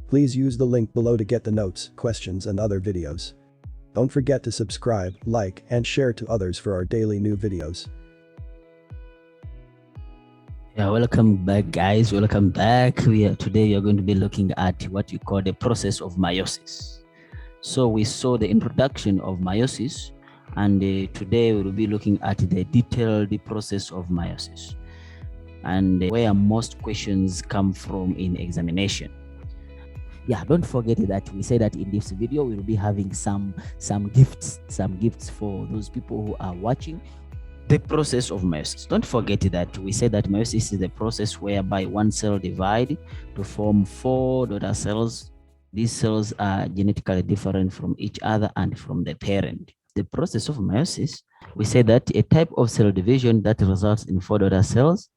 Please use the link below to get the notes, questions and other videos. Don't forget to subscribe, like, and share to others for our daily new videos. Yeah, welcome back, guys. Welcome back. Today we are going to be looking at what we call the process of meiosis. So we saw the introduction of meiosis, and today we will be looking at the detailed process of meiosis, and where most questions come from in examination. Yeah, don't forget that we say that in this video we will be having some gifts for those people who are watching. The process of meiosis. Don't forget that we said that meiosis is the process whereby one cell divides to form 4 daughter cells. These cells are genetically different from each other and from the parent. The process of meiosis, we say that a type of cell division that results in 4 daughter cells,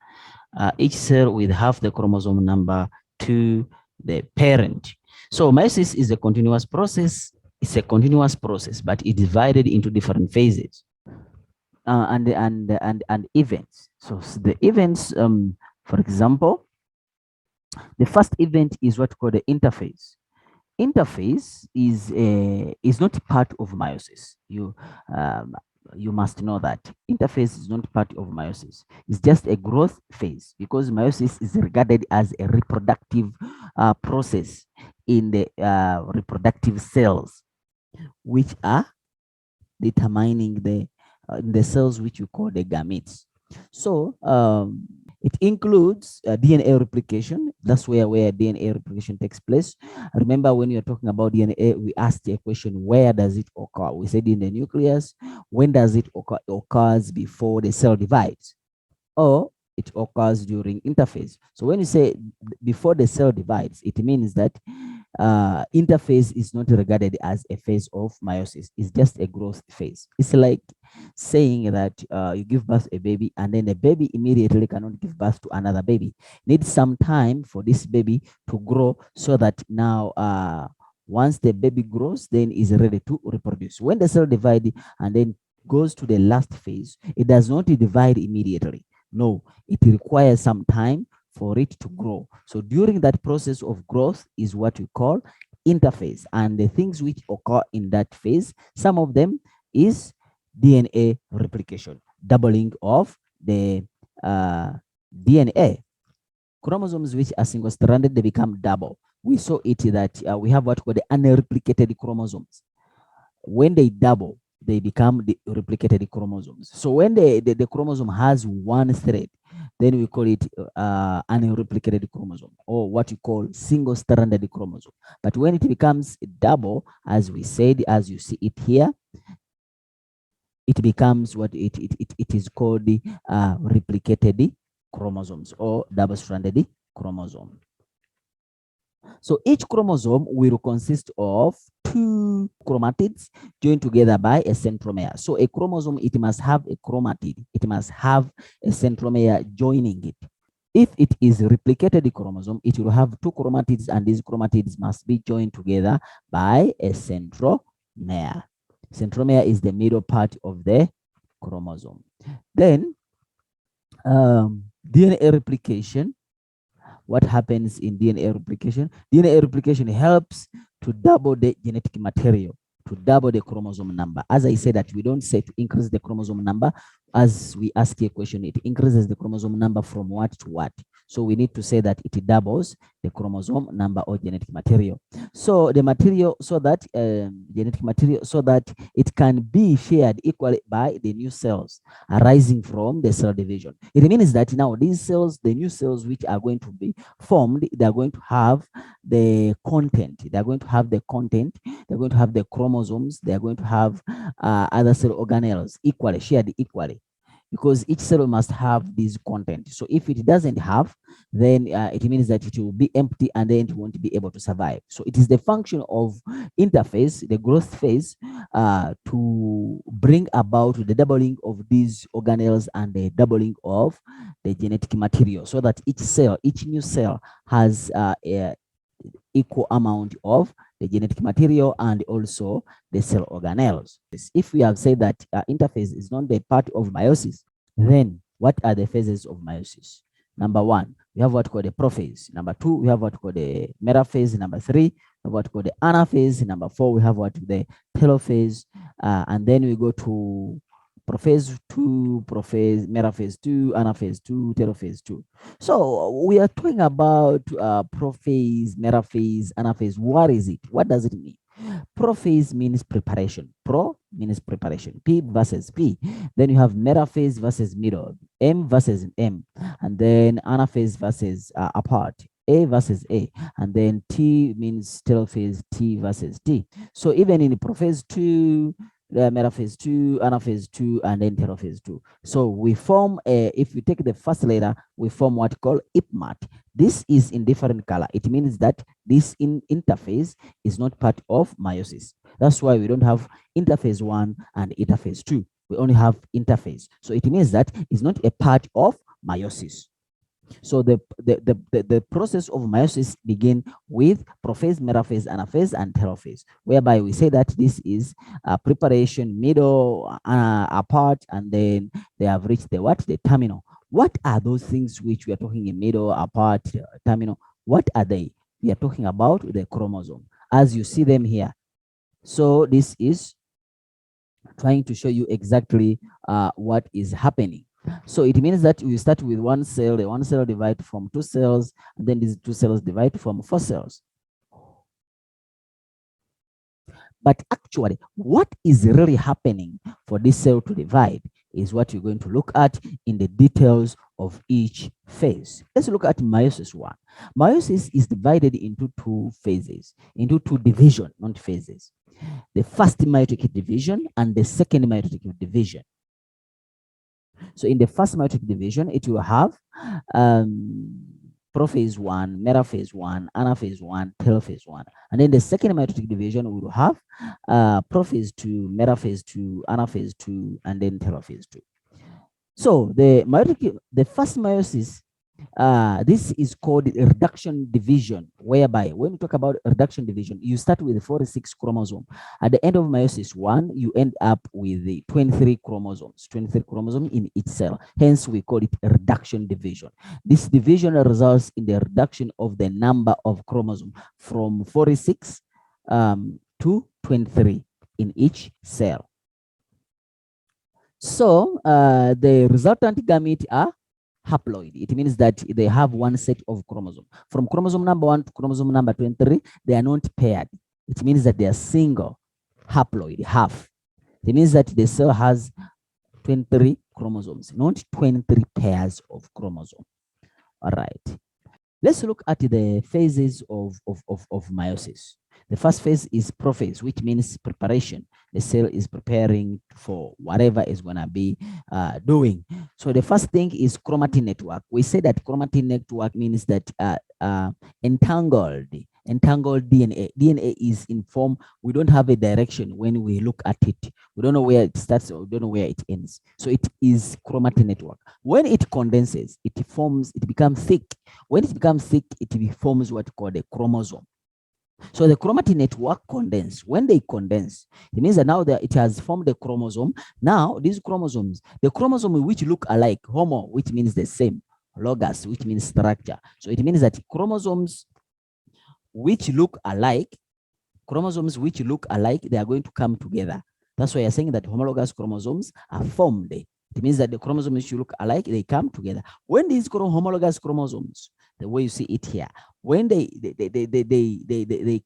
each cell with half the chromosome number to the parent. So meiosis is a continuous process. It's a continuous process, but it's divided into different phases. And events. So the events, for example, the first event is what we call the interphase. Interphase is not part of meiosis. You must know that interphase is not part of meiosis. It's just a growth phase, because meiosis is regarded as a reproductive process in the reproductive cells, which are determining the cells which you call the gametes. So it includes DNA replication. That's where DNA replication takes place. Remember, when you're talking about DNA, we asked a question: where does it occur? We said in the nucleus. When does it occur? It occurs before the cell divides, or it occurs during interphase. So when you say before the cell divides, it means that interphase is not regarded as a phase of meiosis. It's just a growth phase. It's like saying that you give birth to a baby, and then the baby immediately cannot give birth to another baby. Needs some time for this baby to grow, so that now once the baby grows, then is ready to reproduce. When the cell divides and then goes to the last phase, it does not divide immediately. No, it requires some time for it to grow. So during that process of growth is what we call interphase. And the things which occur in that phase, some of them is DNA replication, doubling of the DNA. Chromosomes which are single-stranded, they become double. We saw it that we have what we call the unreplicated chromosomes. When they double, they become the replicated chromosomes. So when the chromosome has one thread, then we call it unreplicated chromosome, or what you call single-stranded chromosome. But when it becomes double, as we said, as you see it here, it becomes what it is called the replicated chromosomes, or double-stranded chromosome. So each chromosome will consist of 2 chromatids joined together by a centromere. So a chromosome, it must have a chromatid. It must have a centromere joining it. If it is replicated chromosome, it will have 2 chromatids, and these chromatids must be joined together by a centromere. Centromere is the middle part of the chromosome. Then DNA replication. What happens in DNA replication? DNA replication helps to double the genetic material, to double the chromosome number. As I said, that we don't say to increase the chromosome number. As we ask a question, it increases the chromosome number from what to what. So we need to say that it doubles the chromosome number or genetic material. So the material, so that genetic material, so that it can be shared equally by the new cells arising from the cell division. It means that now these cells, the new cells which are going to be formed, they are going to have the content. They are going to have the content. They're going to have the chromosomes. They are going to have other cell organelles equally, shared equally, because each cell must have this content. So if it doesn't have, then it means that it will be empty, and then it won't be able to survive. So it is the function of interphase, the growth phase, to bring about the doubling of these organelles and the doubling of the genetic material, so that each cell, each new cell, has a equal amount of the genetic material and also the cell organelles. If we have said that interphase is not the part of meiosis, then what are the phases of meiosis? Number 1, we have what called the prophase. Number 2, we have what called the metaphase. Number 3, we have what called the anaphase. Number 4, we have what the telophase. And then we go to prophase 2, prophase, metaphase 2, anaphase 2, telophase 2. So we are talking about prophase, metaphase, anaphase. What is it? What does it mean? Prophase means preparation. Pro means preparation. P versus P. Then you have metaphase versus middle. M versus M. And then anaphase versus apart. A versus A. And then T means telophase. T versus T. So even in prophase 2, metaphase 2, anaphase 2, and then telophase 2. So we form if we take the first letter, we form what we call IPMAT. This is in different color. It means that this interphase is not part of meiosis. That's why we don't have interphase 1 and interphase 2. We only have interphase. So it means that it's not a part of meiosis. So the process of meiosis begin with prophase, metaphase, anaphase, and telophase, whereby we say that this is preparation, middle, apart, and then they have reached the what? The terminal. What are those things which we are talking in middle, apart, terminal? What are they? We are talking about the chromosome, as you see them here. So this is trying to show you exactly what is happening. So it means that we start with one cell, the one cell divide from 2 cells, and then these 2 cells divide from 4 cells. But actually, what is really happening for this cell to divide is what you're going to look at in the details of each phase. Let's look at meiosis 1. Meiosis is divided into 2 phases, into 2 divisions, not phases. The first meiotic division and the second meiotic division. So in the first meiotic division, it will have prophase 1, metaphase 1, anaphase 1, telophase 1. And then the second meiotic division will have prophase 2, metaphase 2, anaphase 2, and then telophase 2. So the first meiosis, this is called reduction division, whereby when you talk about reduction division, you start with 46 chromosomes. At the end of meiosis 1, you end up with the 23 chromosomes in each cell. Hence, we call it reduction division. This division results in the reduction of the number of chromosomes from 46 to 23 in each cell. So the resultant gamete are haploid. It means that they have one set of chromosomes. From chromosome number 1 to chromosome number 23, they are not paired. It means that they are single haploid, half. It means that the cell has 23 chromosomes, not 23 pairs of chromosomes. All right. Let's look at the phases of meiosis. The first phase is prophase, which means preparation. The cell is preparing for whatever is going to be doing. So the first thing is chromatin network. We say that chromatin network means that entangled DNA. DNA is in form. We don't have a direction when we look at it. We don't know where it starts or we don't know where it ends. So it is chromatin network. When it condenses, it becomes thick. When it becomes thick, it forms what we call the chromosome. So the chromatin network condense. When they condense, it means that now that it has formed a chromosome. Now these chromosomes, the chromosome which look alike, homo, which means the same, logos, which means structure. So it means that chromosomes which look alike, they are going to come together. That's why you're saying that homologous chromosomes are formed. It means that the chromosomes which look alike, they come together. When these homologous chromosomes, the way you see it here, when they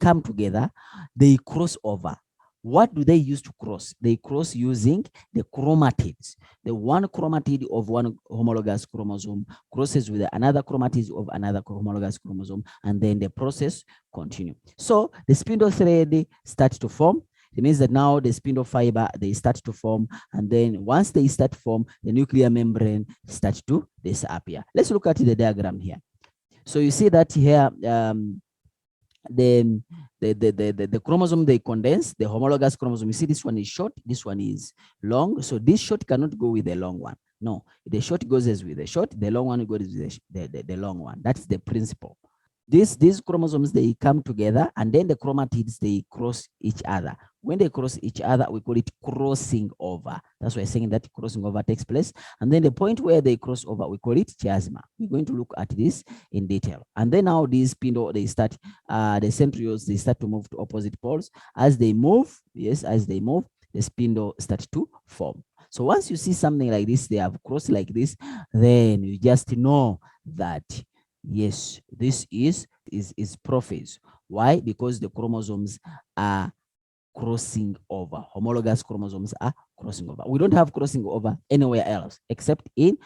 come together, they cross over. What do they use to cross? They cross using the chromatids. The one chromatid of one homologous chromosome crosses with another chromatid of another homologous chromosome, and then the process continues. So the spindle thread starts to form. It means that now the spindle fiber, they start to form, and then once they start to form, the nuclear membrane starts to disappear. Let's look at the diagram here. So you see that here, the chromosome, they condense, the homologous chromosome. You see this one is short, this one is long. So this short cannot go with the long one. No, the short goes as with the short, the long one goes with the long one. That's the principle. these chromosomes, they come together, and then the chromatids, they cross each other. When they cross each other, we call it crossing over. That's why I'm saying that crossing over takes place. And then the point where they cross over, we call it chiasma. We're going to look at this in detail. And then now these spindle, they start, the centrioles, they start to move to opposite poles. As they move, yes, as they move, the spindle starts to form. So once you see something like this, they have crossed like this, then you just know that yes, this is prophase. Why? Because the chromosomes are crossing over. Homologous chromosomes are crossing over. We don't have crossing over anywhere else except in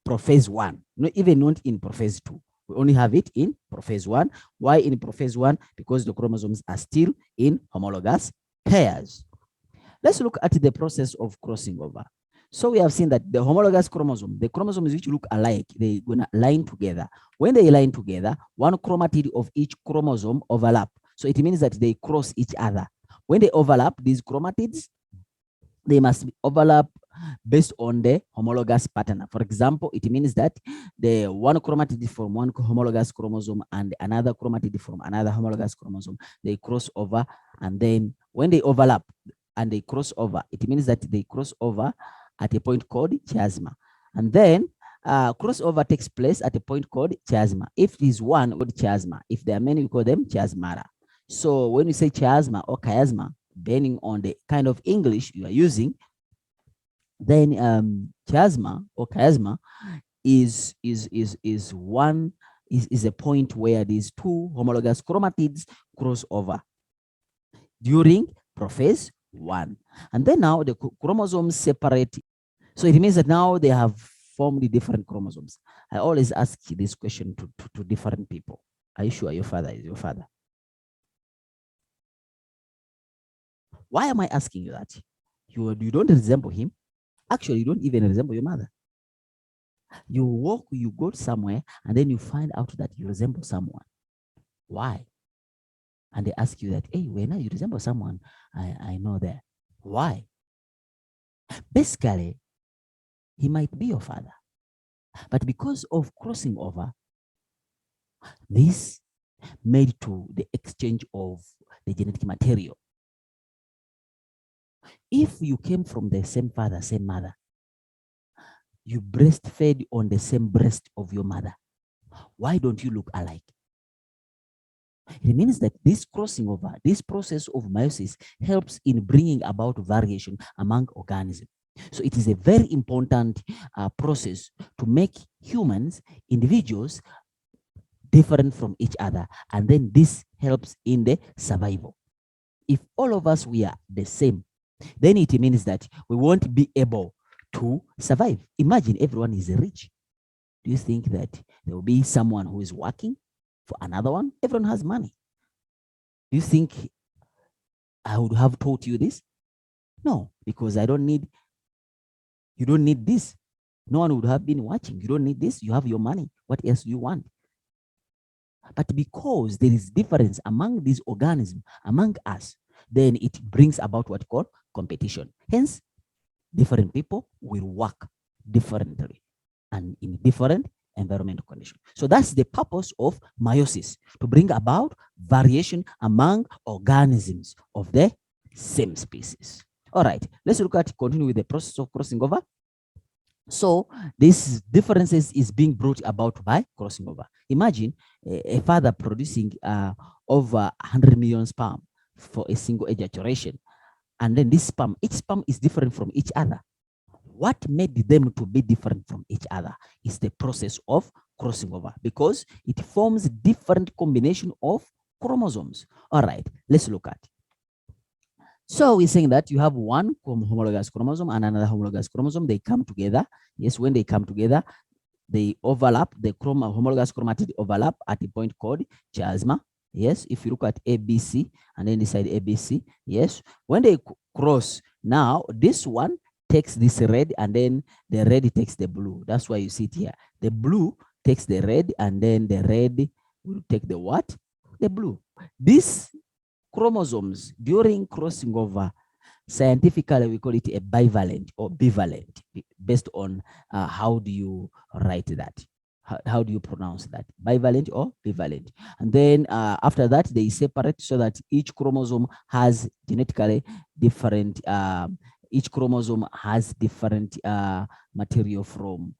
prophase 1. Not even not in prophase 2. We only have it in prophase 1. Why in prophase 1? Because the chromosomes are still in homologous pairs. Let's look at the process of crossing over. So we have seen that the homologous chromosome, the chromosomes which look alike, they're going to line together. When they line together, one chromatid of each chromosome overlap. So it means that they cross each other. When they overlap, these chromatids, they must overlap based on the homologous pattern. For example, it means that the one chromatid from one homologous chromosome and another chromatid from another homologous chromosome, they cross over. And then when they overlap and they cross over, it means that they cross over at a point called chiasma. And then crossover takes place at a point called chiasma. If it is one, we call it chiasma. If there are many, we call them chiasmata. So when we say chiasma or chiasma, depending on the kind of English you are using, then chiasma or chiasma is a point where these two homologous chromatids cross over during prophase 1. And then now the chromosomes separate. So it means that now they have formed the different chromosomes. I always ask this question to different people. Are you sure your father is your father? Why am I asking you that? You don't resemble him. Actually, you don't even resemble your mother. You walk, you go somewhere, and then you find out that you resemble someone. Why? And they ask you that, hey, when you resemble someone, I know that. Why? Basically, he might be your father. But because of crossing over, this made to the exchange of the genetic material. If you came from the same father, same mother, you breastfed on the same breast of your mother, why don't you look alike? It means that this crossing over, this process of meiosis helps in bringing about variation among organisms. So it is a very important process to make humans, individuals, different from each other. And then this helps in the survival. If all of us, we are the same, then it means that we won't be able to survive. Imagine everyone is rich. Do you think that there will be someone who is working for another one? Everyone has money. Do you think I would have taught you this? No, because you don't need this. No one would have been watching. You don't need this. You have your money. What else do you want? But because there is difference among these organisms, among us, then it brings about what we call competition. Hence, different people will work differently and in different environmental conditions. So that's the purpose of meiosis, to bring about variation among organisms of the same species. All right, let's continue with the process of crossing over. So these differences is being brought about by crossing over. Imagine a father producing over 100 million sperm for a single ejaculation. And then this sperm, each sperm is different from each other. What made them to be different from each other is the process of crossing over, because it forms different combination of chromosomes. All right, let's look at. So we're saying that you have one homologous chromosome and another homologous chromosome. They come together. Yes, when they come together, they overlap. The homologous chromatid overlap at a point called chiasma. Yes, if you look at ABC and then decide ABC. Yes, when they cross, now this one takes this red and then the red takes the blue. That's why you see it here. The blue takes the red and then the red will take the what? The blue. These chromosomes during crossing over, scientifically we call it a bivalent or bivalent, based on how do you write that. How do you pronounce that? Bivalent or bivalent? And then after that, they separate so that each chromosome has genetically different, each chromosome has different material from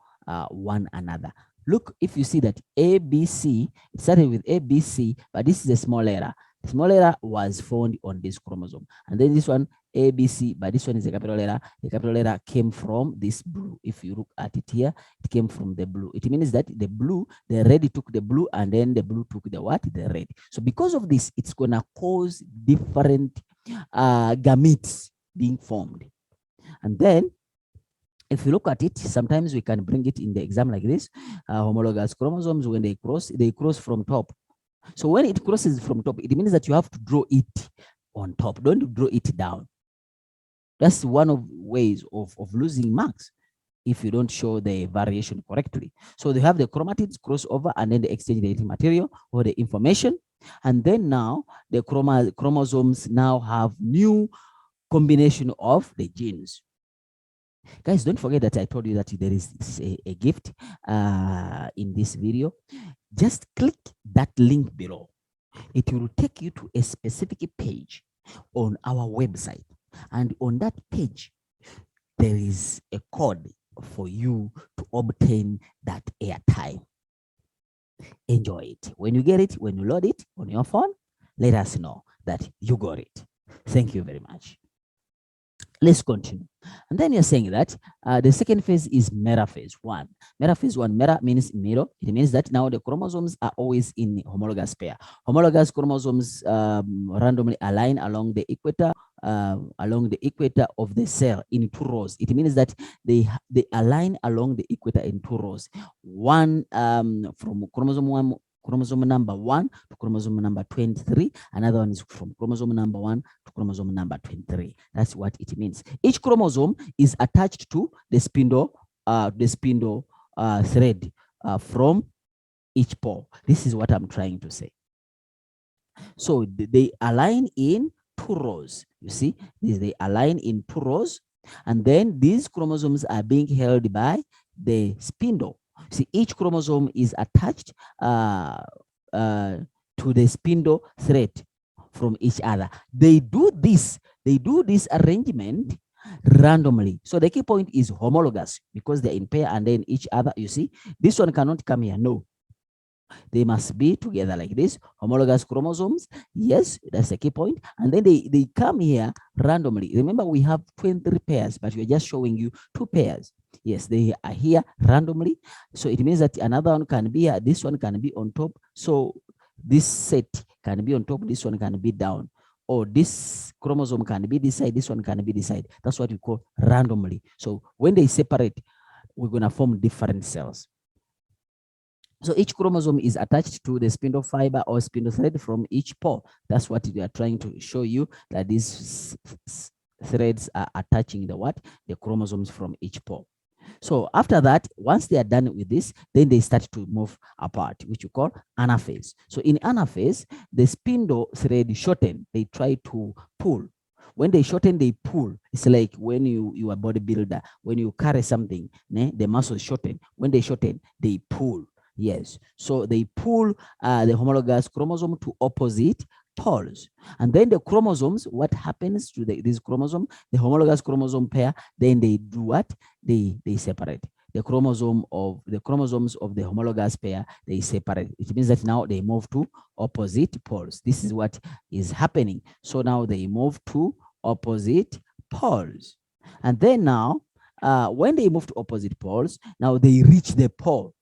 one another. Look, if you see that ABC, it started with ABC, but this is a small error. The small error was found on this chromosome. And then this one, ABC, but this one is a capital error. The capital error came from this blue. If you look at it here, it came from the blue. It means that the blue, the red took the blue, and then the blue took the what? The red. So because of this, it's going to cause different gametes being formed. And then if you look at it, sometimes we can bring it in the exam like this. Homologous chromosomes, when they cross from top. So when it crosses from top, it means that you have to draw it on top. Don't draw it down. That's one of ways of losing marks if you don't show the variation correctly. So they have the chromatids cross over, and then they exchange the material or the information. And then now the chromosomes now have new combination of the genes. Guys, don't forget that I told you that there is a gift in this video. Just click that link below. It will take you to a specific page on our website. And on that page, there is a code for you to obtain that airtime. Enjoy it. When you get it, when you load it on your phone, let us know that you got it. Thank you very much. Let's continue. And then you're saying that the second phase is metaphase 1. Metaphase 1, meta means middle. It means that now the chromosomes are always in homologous pair. Homologous chromosomes randomly align along the equator of the cell in 2 rows. It means that they align along the equator in 2 rows. One from chromosome number 1 to chromosome number 23. Another one is from chromosome number 1 to chromosome number 23. That's what it means. Each chromosome is attached to the spindle thread from each pole. This is what I'm trying to say. So they align in 2 rows. You see, they align in 2 rows, and then these chromosomes are being held by the spindle. See, each chromosome is attached to the spindle thread from each other. They do this arrangement randomly. So the key point is homologous, because they're in pair and then each other. You see, this one cannot come here. No, they must be together like this. Homologous chromosomes. Yes, that's the key point. And then they come here randomly. Remember, we have 23 pairs, but we're just showing you 2 pairs. Yes, they are here randomly. So it means that another one can be here. This one can be on top. So this set can be on top. This one can be down. Or this chromosome can be this side. This one can be this side. That's what we call randomly. So when they separate, we're going to form different cells. So each chromosome is attached to the spindle fiber or spindle thread from each pole. That's what we are trying to show you, that these threads are attaching the chromosomes from each pole. So after that, once they are done with this, then they start to move apart, which you call anaphase. So in anaphase, the spindle thread shorten. They try to pull. When they shorten, they pull. It's like when you are a bodybuilder, when you carry something, the muscles shorten. When they shorten, they pull. Yes, so they pull the homologous chromosome to opposite poles. And then the chromosomes, what happens to this chromosome, the homologous chromosome pair, then they do what? They separate. The chromosomes of the homologous pair, they separate. It means that now they move to opposite poles. This is what is happening. So now they move to opposite poles. And then now, when they move to opposite poles, now they reach the pole.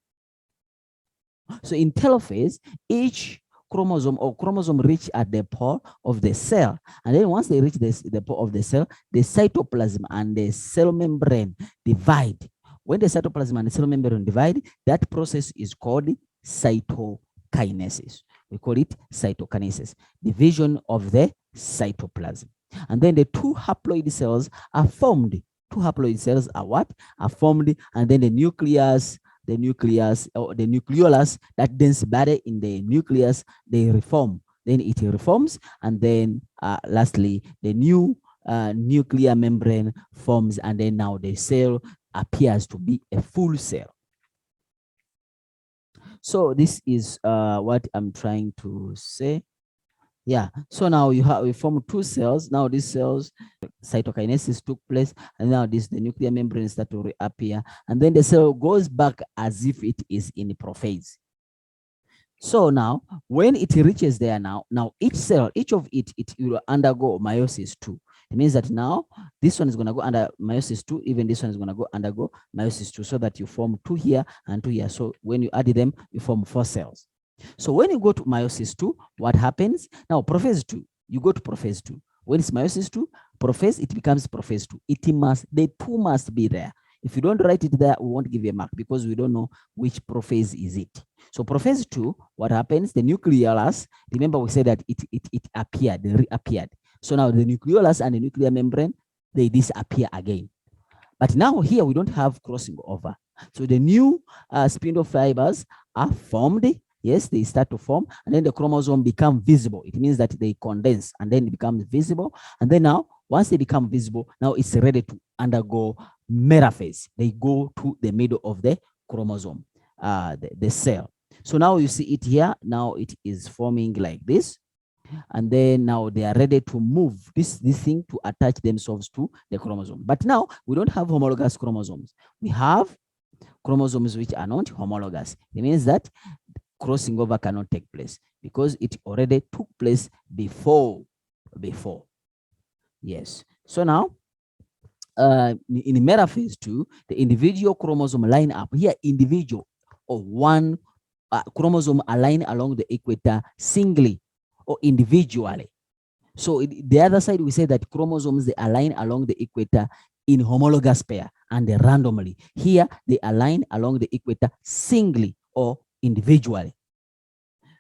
So in telophase, each chromosome reach at the pole of the cell. And then once they reach the pole of the cell, the cytoplasm and the cell membrane divide. When the cytoplasm and the cell membrane divide, that process is called cytokinesis. We call it cytokinesis, division of the cytoplasm. And then the 2 haploid cells are formed. 2 haploid cells are what? Are formed, and then the nucleus or the nucleolus, that dense body in the nucleus, they reform. Then it reforms, and then lastly, the new nuclear membrane forms, and then now the cell appears to be a full cell. So this is what I'm trying to say. Yeah, so now we form two cells. Now these cells, cytokinesis took place, and now the nuclear membrane start to reappear, and then the cell goes back as if it is in prophase. So now when it reaches there, now each cell, each of it will undergo meiosis II. It means that now this one is going to go under meiosis II, even this one is going to go undergo meiosis II, so that you form two here and two here. So when you add them, you form 4 cells. So when you go to meiosis II, what happens? Now prophase II, you go to prophase II. When it's meiosis II, prophase, it becomes prophase II. The two must be there. If you don't write it there, we won't give you a mark because we don't know which prophase is it. So prophase II, what happens? The nucleolus, remember we said that it appeared, reappeared. So now the nucleolus and the nuclear membrane, they disappear again. But now here we don't have crossing over. So the new spindle fibers are formed. Yes, they start to form, and then the chromosome become visible. It means that they condense and then it becomes visible. And then now, once they become visible, now it's ready to undergo metaphase. They go to the middle of the chromosome, the cell. So now you see it here. Now it is forming like this. And then now they are ready to move this thing to attach themselves to the chromosome. But now we don't have homologous chromosomes. We have chromosomes which are not homologous. It means that crossing over cannot take place because it already took place before. Yes. So now in metaphase II, the individual chromosome line up here. Individual or one chromosome align along the equator singly or individually. So the other side, we say that chromosomes, they align along the equator in homologous pair and randomly. Here, they align along the equator singly or individually.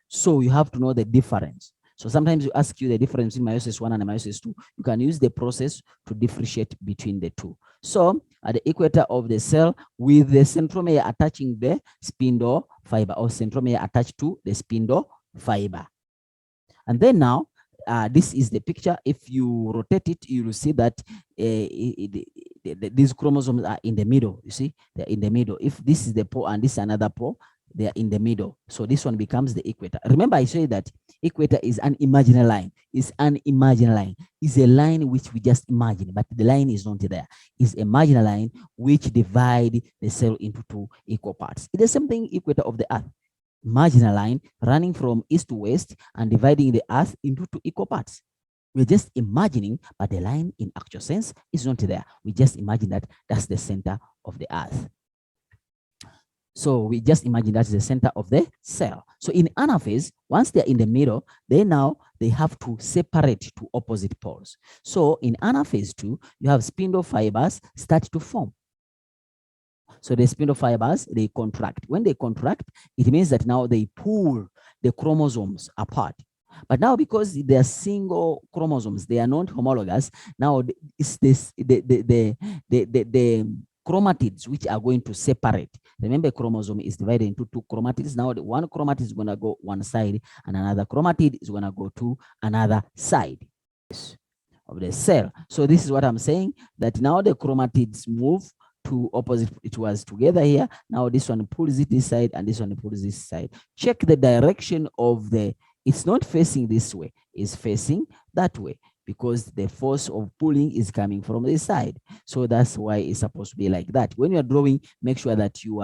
So you have to know the difference. So sometimes you ask you the difference in meiosis I and meiosis II. You can use the process to differentiate between the two. So at the equator of the cell, with the centromere attaching the spindle fiber, or centromere attached to the spindle fiber. And then now, this is the picture. If you rotate it, you will see that these chromosomes are in the middle. You see, they're in the middle. If this is the pole and this is another pole, they are in the middle. So this one becomes the equator. Remember, I said that equator is an imaginary line. It's an imaginary line. It's a line which we just imagine, but the line is not there. It's a imaginary line which divide the cell into 2 equal parts. It's the same thing, equator of the Earth. Imaginary line running from east to west and dividing the Earth into 2 equal parts. We're just imagining, but the line in actual sense is not there. We just imagine that that's the center of the Earth. So we just imagine that's the center of the cell. So in anaphase, once they're in the middle, they have to separate to opposite poles. So in anaphase II, you have spindle fibers start to form. So the spindle fibers, they contract. When they contract, it means that now they pull the chromosomes apart. But now, because they are single chromosomes, they are not homologous. Now it's the chromatids which are going to separate. Remember, chromosome is divided into 2 chromatids. Now the one chromatid is going to go one side and another chromatid is going to go to another side of the cell. So this is what I'm saying, that now the chromatids move to opposite. It was together here. Now this one pulls it this side and this one pulls this side. Check the direction of it's not facing this way, it's facing that way, because the force of pulling is coming from this side. So that's why it's supposed to be like that. When you're drawing, make sure that you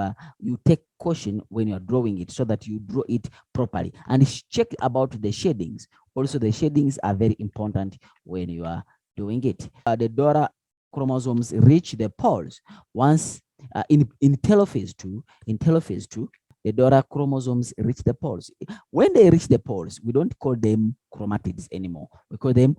take caution when you're drawing it, so that you draw it properly. And check about the shadings. Also, the shadings are very important when you are doing it. The daughter chromosomes reach the poles once in telophase II, the daughter chromosomes reach the poles. When they reach the poles, we don't call them chromatids anymore. We call them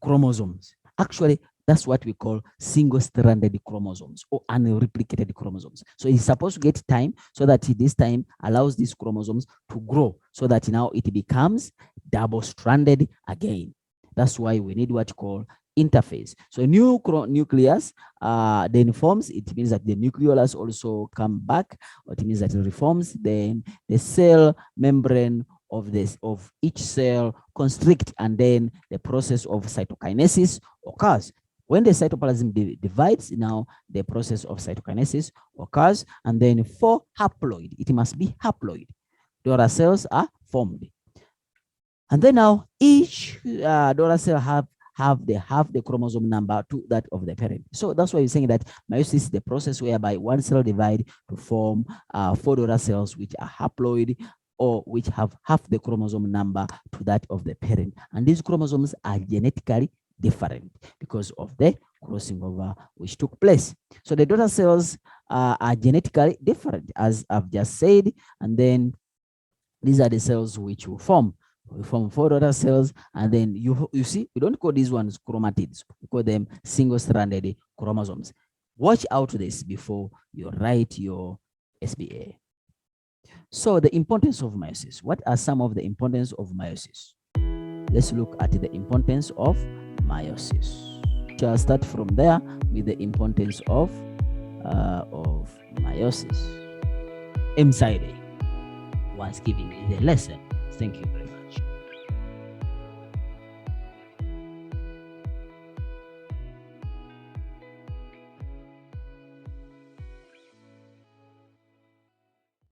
chromosomes. Actually, that's what we call single-stranded chromosomes or unreplicated chromosomes. So it's supposed to get time, so that this time allows these chromosomes to grow, so that now it becomes double-stranded again. That's why we need what you call interphase. So new nucleus then forms. It means that the nucleolus also come back. It means that it reforms. Then the cell membrane of each cell constrict, and then the process of cytokinesis occurs. When the cytoplasm divides, now the process of cytokinesis occurs, and then for haploid, it must be haploid. daughter cells are formed. And then now each daughter cell have the chromosome number to that of the parent. So that's why you're saying that meiosis is the process whereby one cell divide to form 4 daughter cells which are haploid or which have half the chromosome number to that of the parent. And these chromosomes are genetically different because of the crossing over which took place. So the daughter cells are genetically different, as I've just said, and then these are the cells which will form. We form 4 daughter cells, and then you see, we don't call these ones chromatids, we call them single-stranded chromosomes. Watch out this before you write your SBA. So the importance of meiosis. What are some of the importance of meiosis? Let's look at the importance of meiosis. Shall start from there with the importance of meiosis. M.SAIDI was giving me the lesson. Thank you very much.